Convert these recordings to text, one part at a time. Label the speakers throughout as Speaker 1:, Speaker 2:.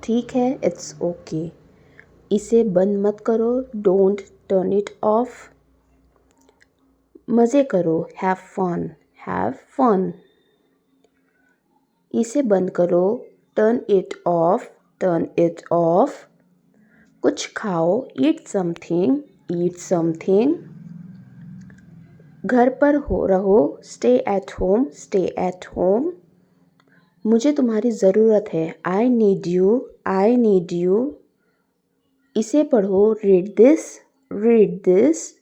Speaker 1: ठीक है, it's okay. इसे बंद मत करो, डोंट टर्न इट ऑफ। मज़े करो, हैव फन। इसे बंद करो, टर्न इट ऑफ। कुछ खाओ, ईट समथिंग। घर पर रहो, स्टे एट होम। मुझे तुम्हारी ज़रूरत है, आई नीड यू। इसे पढ़ो, रीड दिस।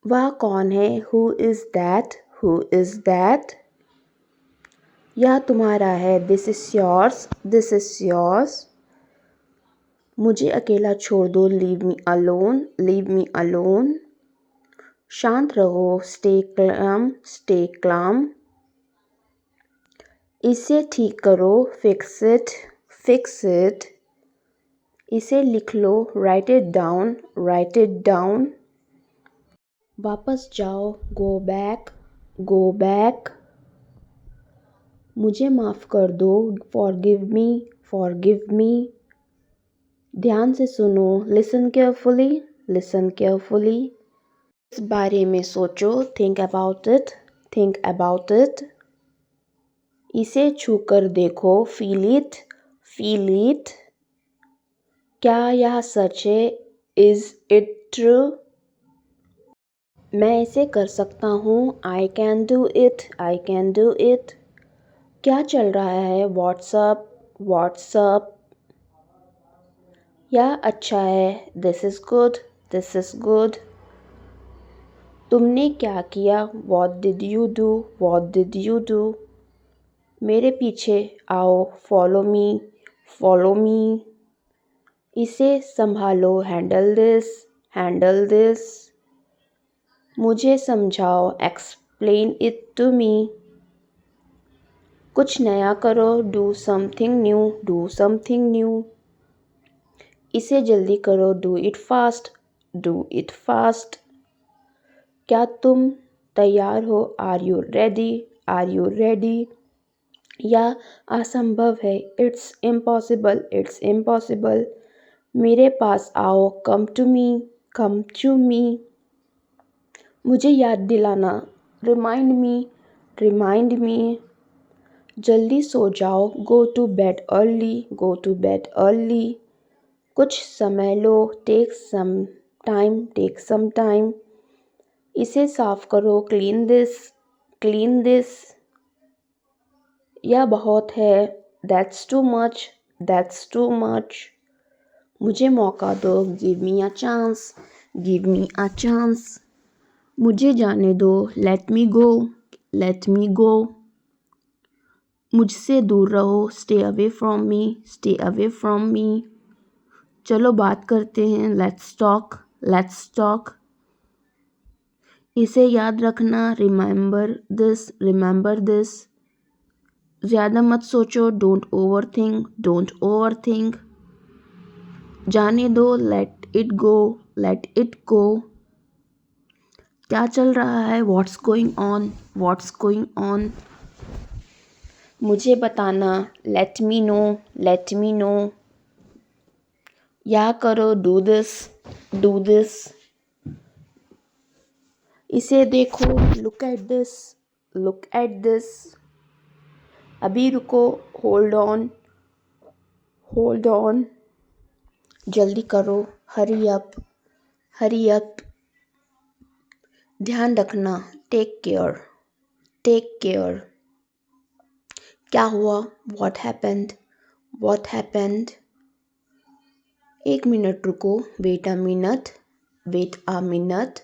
Speaker 1: वह कौन है, हु इज़ दैट। यह तुम्हारा है, दिस इज़ योर्स। मुझे अकेला छोड़ दो, लीव मी अलोन। शांत रहो, स्टे क्लाम। इसे ठीक करो, फिक्स इट। इसे लिख लो, राइट इट डाउन। वापस जाओ, गो बैक। मुझे माफ़ कर दो, फॉरगिव मी। ध्यान से सुनो, लिसन केयरफुली। इस बारे में सोचो, थिंक अबाउट इट। इसे छूकर देखो, फील इट। क्या यह सच है, इज़ इट ट्रू। मैं इसे कर सकता हूँ, आई कैन डू इट। क्या चल रहा है, व्हाट्सअप। यह अच्छा है, दिस इज़ गुड। तुमने क्या किया, व्हाट डिड यू डू। मेरे पीछे आओ, फॉलो मी। इसे संभालो, हैंडल दिस। मुझे समझाओ, एक्सप्लेन इट टू मी। कुछ नया करो, डू समथिंग न्यू। इसे जल्दी करो, डू इट फास्ट। क्या तुम तैयार हो, आर यू रेडी। यह असंभव है, इट्स इम्पॉसिबल। मेरे पास आओ, कम टू मी। मुझे याद दिलाना, रिमाइंड मी। जल्दी सो जाओ, गो टू बेड अर्ली। कुछ समय लो, टेक सम टाइम। इसे साफ करो, क्लीन दिस। यह बहुत है, दैट्स टू मच। मुझे मौका दो, गिव मी अ चांस। मुझे जाने दो, लेट मी गो। मुझसे दूर रहो, स्टे अवे फ्रॉम मी। चलो बात करते हैं, लेट्स टॉक। इसे याद रखना, रिमेंबर दिस। ज़्यादा मत सोचो, डोंट ओवरथिंक। जाने दो, लेट इट गो। क्या चल रहा है, व्हाट्स गोइंग ऑन। मुझे बताना, लेट मी नो। या करो, डू दिस। इसे देखो, लुक एट दिस। अभी रुको, होल्ड ऑन। जल्दी करो, हरी अप। ध्यान रखना, टेक केयर। क्या हुआ, व्हाट हैपेंड। 1 मिनट रुको, वेट अ मिनट।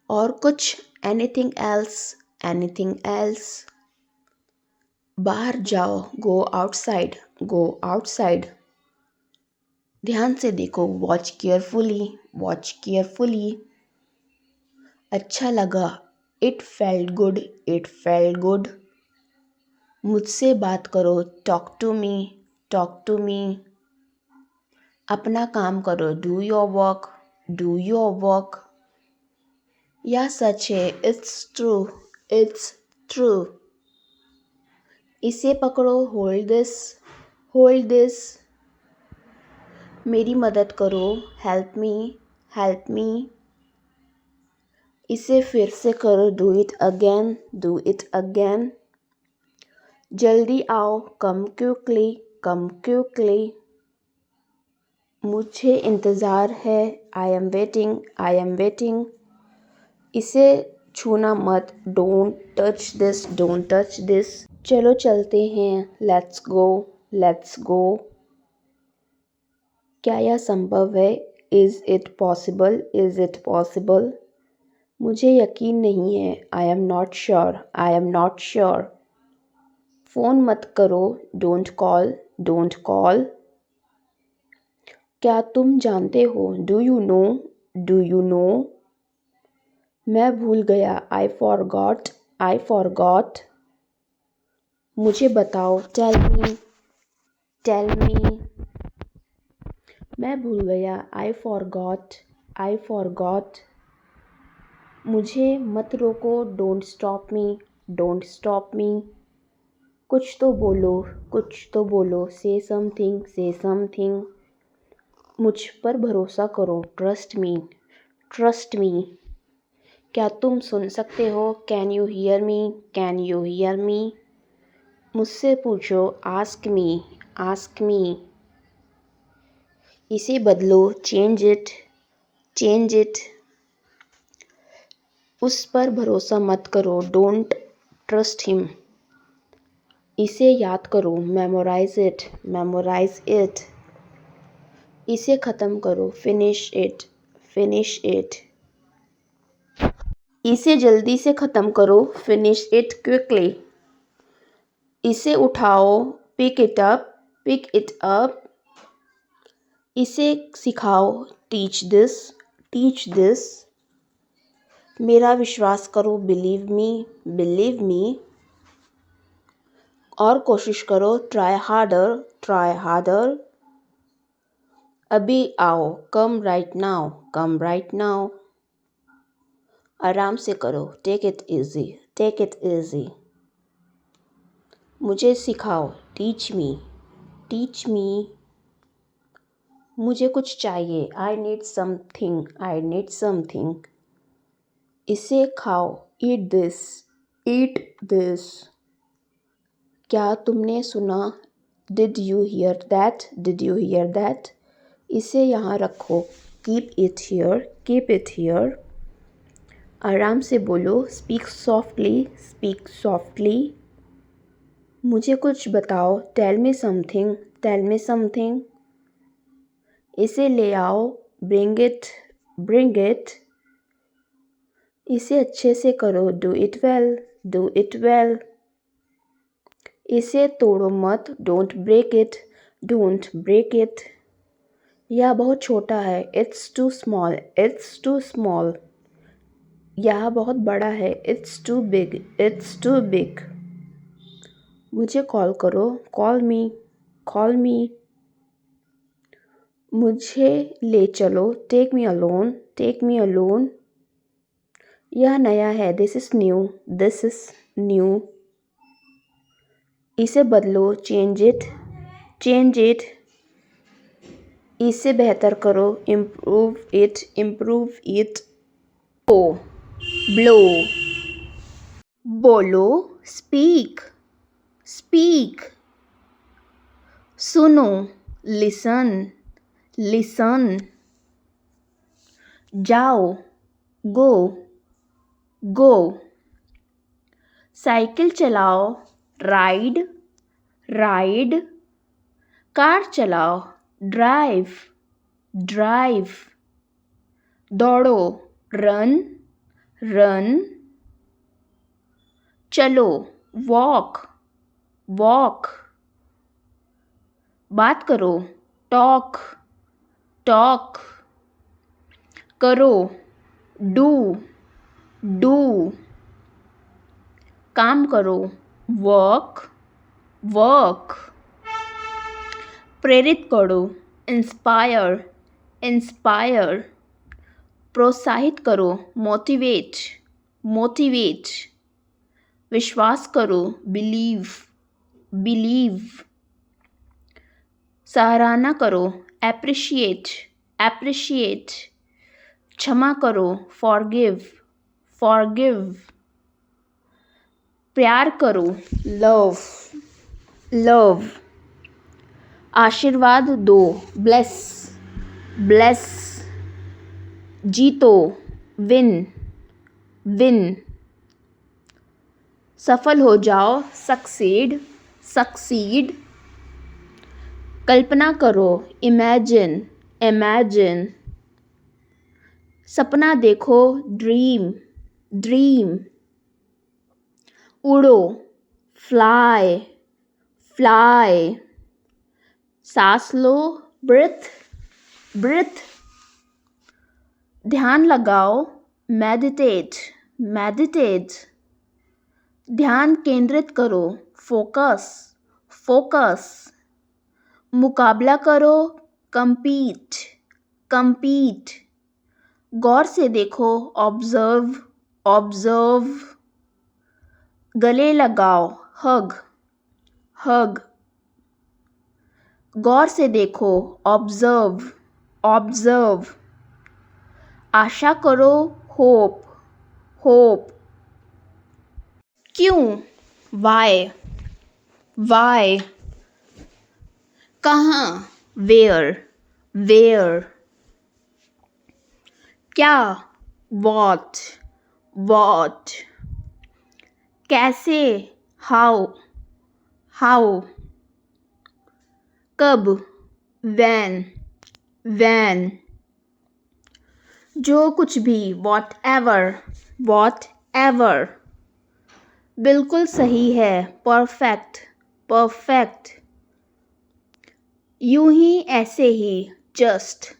Speaker 1: और कुछ, एनीथिंग एल्स। बाहर जाओ, गो आउटसाइड। ध्यान से देखो, वॉच केयरफुली। अच्छा लगा, इट फेल्ट गुड। मुझसे बात करो, टॉक टू मी। अपना काम करो, डू योर वर्क। यह सच है, इट्स ट्रू। इसे पकड़ो, होल्ड होल्ड दिस, मेरी मदद करो, हेल्प मी। इसे फिर से करो, डू इट अगेन। जल्दी आओ, कम क्विकली। मुझे इंतज़ार है, आई एम वेटिंग। इसे छूना मत, डोंट टच दिस। चलो चलते हैं, लेट्स गो। क्या यह संभव है, इज़ इट पॉसिबल? मुझे यकीन नहीं है, I am not sure. Phone मत करो, डोंट कॉल। क्या तुम जानते हो, डू यू नो? मैं भूल गया, आई फॉरगॉट। मुझे बताओ, टेल मी। मैं भूल गया, आई फॉरगॉट। मुझे मत रोको, डोंट स्टॉप मी। कुछ तो बोलो, से समथिंग। मुझ पर भरोसा करो, ट्रस्ट मी। क्या तुम सुन सकते हो, कैन यू हियर मी? मुझसे पूछो, आस्क मी। इसे बदलो, चेंज इट। उस पर भरोसा मत करो, डोंट ट्रस्ट हिम। इसे याद करो, मेमोराइज इट। इसे ख़त्म करो, फिनिश इट। इसे जल्दी से ख़त्म करो, फिनिश इट क्विकली। इसे उठाओ, पिक इट अप। इसे सिखाओ, टीच दिस। मेरा विश्वास करो, बिलीव मी। और कोशिश करो, ट्राई हार्डर। अभी आओ, कम राइट नाउ। आराम से करो, टेक इट इजी। मुझे सिखाओ, टीच मी। मुझे कुछ चाहिए, आई नीड समथिंग। इसे खाओ, ईट दिस। क्या तुमने सुना, डिड यू हियर दैट? इसे यहाँ रखो, कीप इट हियर। आराम से बोलो, स्पीक सॉफ्टली। मुझे कुछ बताओ, टेल मी समथिंग। इसे ले आओ, ब्रिंग इट। इसे अच्छे से करो, डू इट वेल। इसे तोड़ो मत, डोंट ब्रेक इट। यह बहुत छोटा है, इट्स टू स्मॉल। यह बहुत बड़ा है, इट्स टू बिग। मुझे कॉल करो, कॉल मी। मुझे ले चलो, टेक मी अलोन। यह नया है, दिस इज़ न्यू। इसे बदलो, चेंज इट। इसे बेहतर करो, इम्प्रूव इट। ब्लो, बोलो, स्पीक। सुनो, लिसन। जाओ, गो। साइकिल चलाओ, राइड। कार चलाओ, ड्राइव। दौड़ो, रन। चलो, वॉक। बात करो, टॉक। करो, डू। काम करो, वर्क। प्रेरित करो, इंस्पायर। प्रोत्साहित करो, मोटिवेट। विश्वास करो, बिलीव। सराहना करो, appreciate, appreciate. क्षमा करो, forgive, forgive. प्यार करो, love, love. आशीर्वाद दो, bless, bless. जीतो, win, win. सफल हो जाओ, succeed, succeed. कल्पना करो, imagine, imagine. सपना देखो, ड्रीम, ड्रीम. उड़ो, फ्लाई, फ्लाई. सांस लो, ब्रीथ, ब्रीथ. ध्यान लगाओ, मेडिटेट, मेडिटेट. ध्यान केंद्रित करो, फोकस, फोकस. मुकाबला करो, compete, compete. गौर से देखो, ऑब्जर्व, ऑब्जर्व. गले लगाओ, हग, हग. गौर से देखो, ऑब्जर्व, ऑब्जर्व. आशा करो, होप, होप. क्यों, वाई, वाई. कहाँ, वेयर, वेयर. क्या, what, what. कैसे, how, how. कब, when, when. जो कुछ भी, whatever, whatever. बिल्कुल सही है, perfect, perfect. यूं ही, ऐसे ही, just,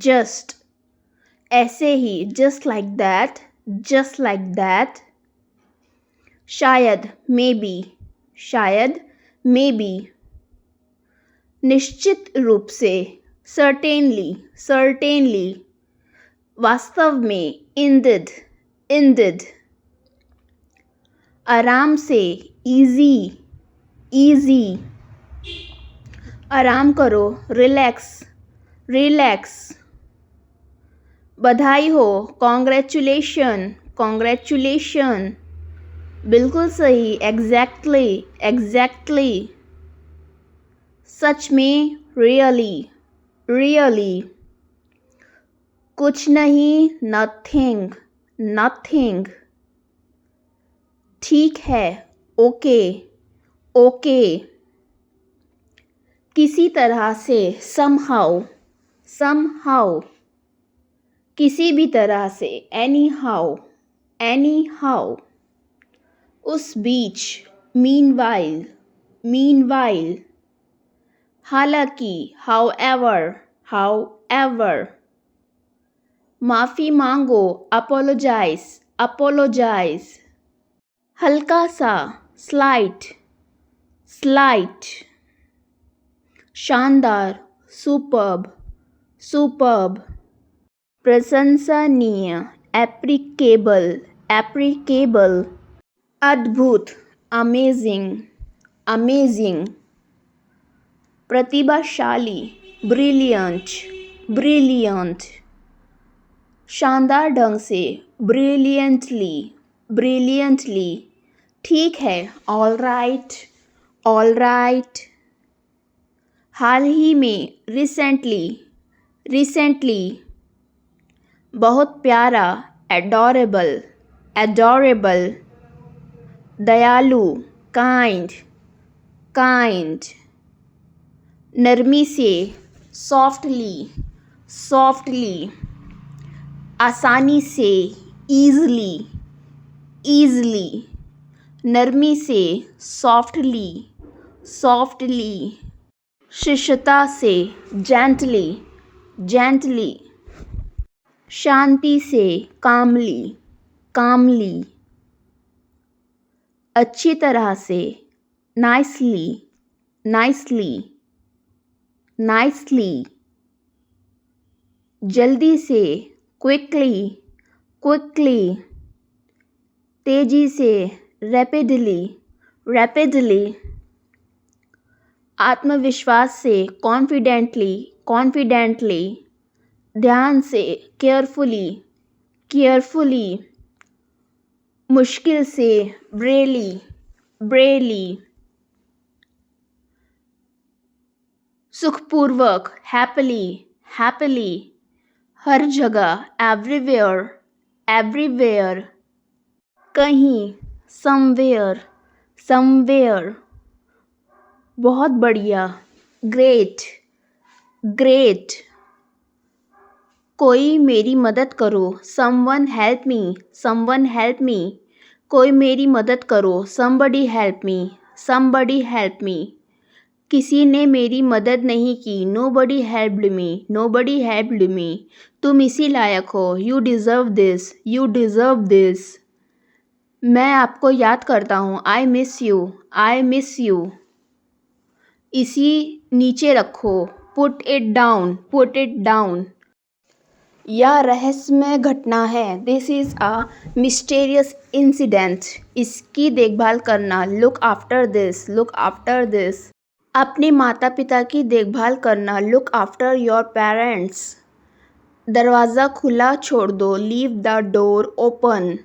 Speaker 1: just. ऐसे ही, just like that, just like that. शायद, maybe, शायद, maybe. निश्चित रूप से, certainly, certainly. वास्तव में, indeed, indeed. आराम से, easy, easy. आराम करो, relax, relax. बधाई हो, congratulation, congratulation. बिल्कुल सही, exactly, exactly. सच में, really, really. कुछ नहीं, nothing, nothing. ठीक है, okay, okay. किसी तरह से, somehow, somehow. किसी भी तरह से, anyhow, anyhow. उस बीच, meanwhile, meanwhile. हालांकि, however, however. माफ़ी मांगो, apologize, apologize. हल्का सा, slight, slight. शानदार, superb, superb. प्रशंसनीय, applicable, applicable. अद्भुत, amazing, amazing. प्रतिभाशाली, brilliant, brilliant. शानदार ढंग से, brilliantly, brilliantly. ठीक है, all right, all right. हाल ही में, recently, recently. बहुत प्यारा, adorable, adorable. दयालु, kind, kind. नरमी से, softly, softly. आसानी से, easily, easily. नरमी से, softly, softly. शिष्टता से, gently, gently. शांति से, calmly, calmly. अच्छी तरह से, nicely, nicely, nicely. जल्दी से, quickly, quickly. तेजी से, rapidly, rapidly. आत्मविश्वास से, कॉन्फिडेंटली, कॉन्फिडेंटली, ध्यान से, केयरफुली, केयरफुली, मुश्किल से, ब्रेली, ब्रेली, सुखपूर्वक, हैप्पीली, हैप्पीली, हर जगह, एवरीवेयर, एवरीवेयर, कहीं, समवेयर, समवेयर, बहुत बढ़िया, ग्रेट, ग्रेट, कोई मेरी मदद करो, someone help me, someone help me, कोई मेरी मदद करो, somebody help me, somebody help me, किसी ने मेरी मदद नहीं की, nobody helped me, nobody helped me, तुम इसी लायक हो, you deserve this, you deserve this, मैं आपको याद करता हूँ, I miss you, I miss you, इसी नीचे रखो, put it down, put it down, यह रहस्यमय घटना है, this is a mysterious incident, इसकी देखभाल करना, look after this, look after this, अपने माता पिता की देखभाल करना, लुक आफ्टर योर पेरेंट्स, दरवाज़ा खुला छोड़ दो, लीव द डोर ओपन,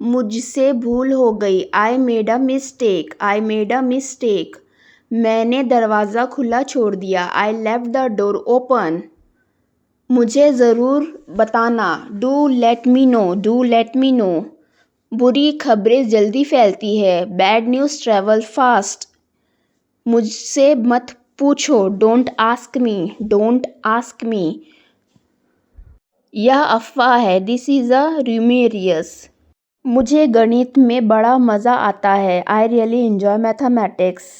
Speaker 1: मुझसे भूल हो गई, I made a mistake, I made a mistake, मैंने दरवाज़ा खुला छोड़ दिया, I left the door open, मुझे ज़रूर बताना, do let me know, do let me know, बुरी खबरें जल्दी फैलती है, बैड न्यूज़ ट्रैवल फास्ट, मुझसे मत पूछो, don't ask me, don't ask me, यह अफवाह है, दिस इज़ अ र्यूमेरियस, मुझे गणित में बड़ा मज़ा आता है, आई रियली एन्जॉय मैथमेटिक्स,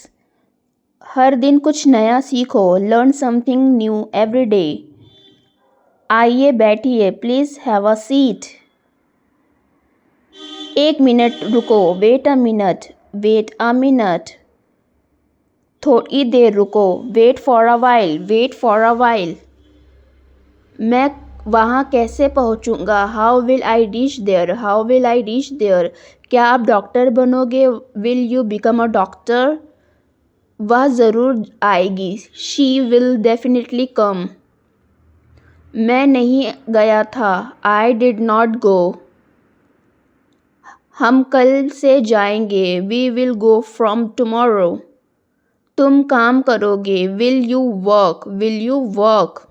Speaker 1: हर दिन कुछ नया सीखो, learn something new every day, आइए बैठिए, प्लीज़ हैव अ सीट, एक मिनट रुको, wait a minute, wait a minute, थोड़ी देर रुको, wait for a while, wait for a while, मैं वहाँ कैसे पहुँचूँगा, how will I reach there, how will I reach there, क्या आप डॉक्टर बनोगे, will you become a doctor, वह ज़रूर आएगी, शी विल डेफिनेटली कम, मैं नहीं गया था, आई डिड नॉट गो, हम कल से जाएंगे, we will go from tomorrow, तुम काम करोगे, will you work, will you work,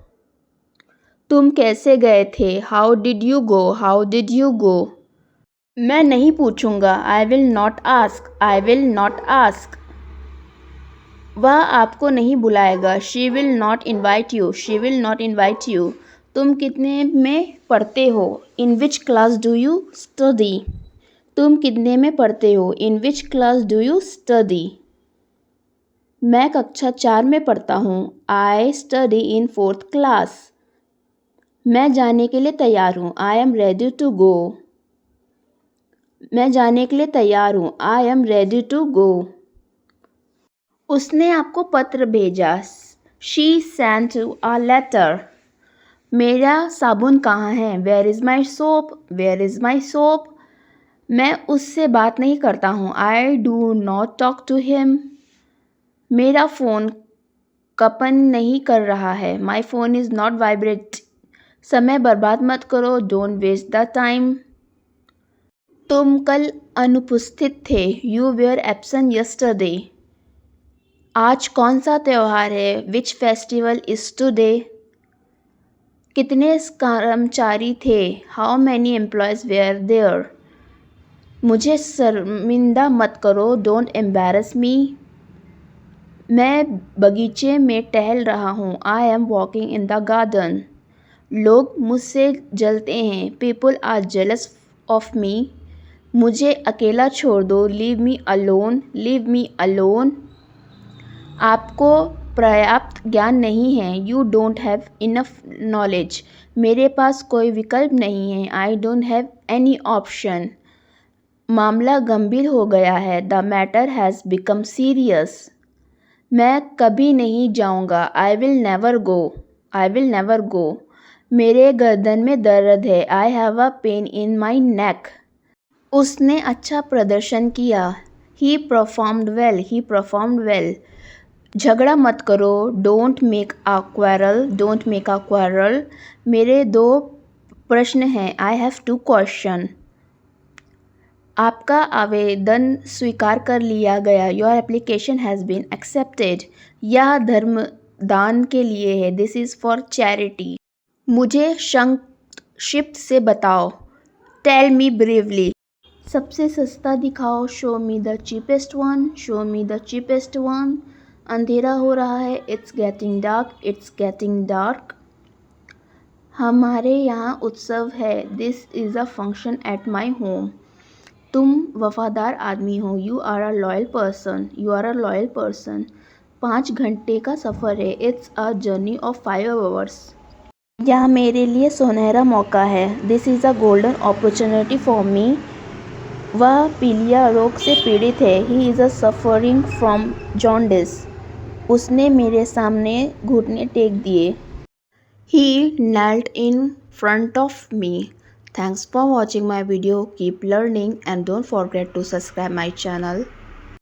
Speaker 1: तुम कैसे गए थे, how did you go, how did you go, मैं नहीं पूछूंगा, I will not ask, I will not ask, वह आपको नहीं बुलाएगा, she will not invite you, she will not invite you, तुम कितने में पढ़ते हो, in which class do you study, तुम कितने में पढ़ते हो, in which class do you study, मैं कक्षा 4 में पढ़ता हूँ, I study in 4th class, मैं जाने के लिए तैयार हूँ, I am ready to go, मैं जाने के लिए तैयार हूँ, I am ready to go, उसने आपको पत्र भेजा, she sent you a letter, मेरा साबुन कहाँ है, where is my soap, where is my soap, मैं उससे बात नहीं करता हूँ, I do not talk to him, मेरा फ़ोन कंपन नहीं कर रहा है, my phone is not vibrate, समय बर्बाद मत करो, डोंट वेस्ट द टाइम, तुम कल अनुपस्थित थे, यू वेयर एब्सेंट यस्टरडे, आज कौन सा त्यौहार है, विच फेस्टिवल इज़ टुडे, कितने कर्मचारी थे, how many employees were there, मुझे शर्मिंदा मत करो, डोंट एम्बैरस मी, मैं बगीचे में टहल रहा हूँ, I am walking in the garden, लोग मुझसे जलते हैं, people are jealous of me, मुझे अकेला छोड़ दो, leave me alone, leave me alone, आपको पर्याप्त ज्ञान नहीं है, you don't have enough knowledge, मेरे पास कोई विकल्प नहीं है, I don't have any option, मामला गंभीर हो गया है, the matter has become serious, मैं कभी नहीं जाऊंगा, I will never go, I will never गो, मेरे गर्दन में दर्द है, I have a pain in माई नेक, उसने अच्छा प्रदर्शन किया, ही परफॉर्म्ड वेल, ही परफॉर्म्ड वेल, झगड़ा मत करो, don't make a quarrel, don't make a quarrel. मेरे 2 प्रश्न हैं, आई हैव 2 क्वेश्चन। आपका आवेदन स्वीकार कर लिया गया, your application has been accepted. यह धर्मदान के लिए है, दिस इज़ फॉर चैरिटी। मुझे संक्षिप्त से बताओ, टेल मी ब्रीवली। सबसे सस्ता दिखाओ, show me the cheapest one, show me the cheapest one. अंधेरा हो रहा है, it's getting dark, it's getting dark. हमारे यहाँ उत्सव है, this is a function at my home. तुम वफादार आदमी हो, you are a loyal person, you are a loyal person. 5 घंटे का सफ़र है, it's a journey of 5 hours. यह मेरे लिए सुनहरा मौका है, this is a golden opportunity for me. वह पीलिया रोग से पीड़ित है, he is a suffering from jaundice. उसने मेरे सामने घुटने टेक दिए, he knelt in front of me. Thanks for watching my video. Keep learning and don't forget to subscribe my channel.